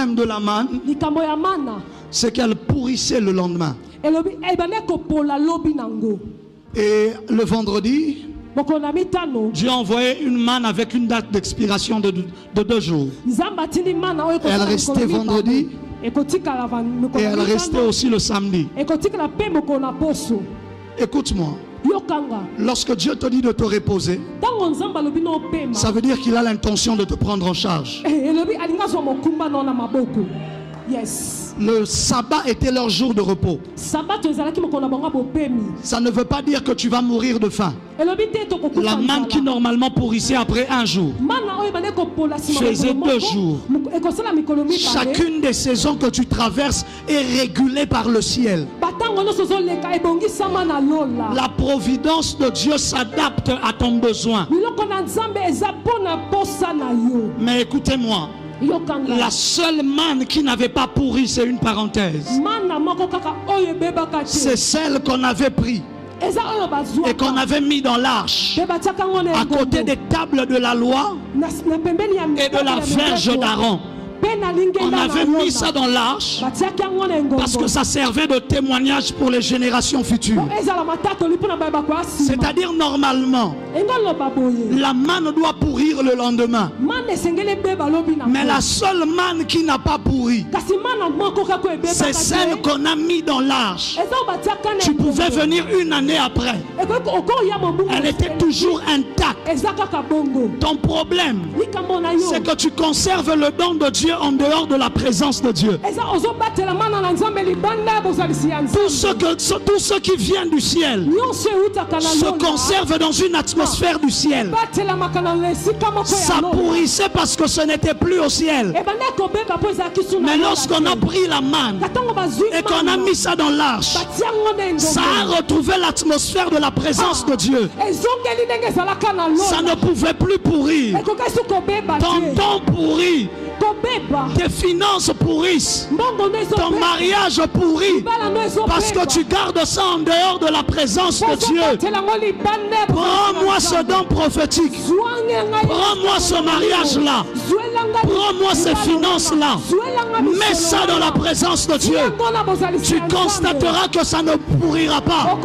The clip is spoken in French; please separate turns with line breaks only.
problème de la manne, c'est qu'elle pourrissait le lendemain. Et le vendredi, Dieu a envoyé une manne avec une date d'expiration de 2 jours. Elle restait vendredi et elle restait aussi le samedi. Écoute-moi. Lorsque Dieu te dit de te reposer, ça veut dire qu'il a l'intention de te prendre en charge. Le sabbat était leur jour de repos. Ça ne veut pas dire que tu vas mourir de faim. La manne qui normalement pourrissait après 1 jour faisait 2 jours. Chacune des saisons que tu traverses est régulée par le ciel. La providence de Dieu s'adapte à ton besoin. Mais écoutez-moi, la seule manne qui n'avait pas pourri, c'est une parenthèse. C'est celle qu'on avait pris et qu'on avait mis dans l'arche à côté des tables de la loi et de la verge d'Aaron. On avait mis ça dans l'arche parce que ça servait de témoignage pour les générations futures. C'est-à-dire normalement, la manne doit pourrir le lendemain. Mais la seule manne qui n'a pas pourri, c'est celle qu'on a mis dans l'arche. Tu pouvais venir 1 année après. Elle était toujours intacte. Ton problème, c'est que tu conserves le don de Dieu en dehors de la présence de Dieu. Tout ce qui vient du ciel se conserve dans une atmosphère du ciel. Ça pourrissait parce que ce n'était plus au ciel. Mais lorsqu'on a pris la manne et qu'on a mis ça dans l'arche, ça a retrouvé l'atmosphère de la présence de Dieu. Ça ne pouvait plus pourrir. Ton don pourrit. Tes finances pourrissent. Ton mariage pourrit. Parce que tu gardes ça en dehors de la présence de Dieu. Prends-moi ce don prophétique. Prends-moi ce mariage-là. Prends-moi ces finances-là. Mets ça dans la présence de Dieu. Tu constateras que ça ne pourrira pas.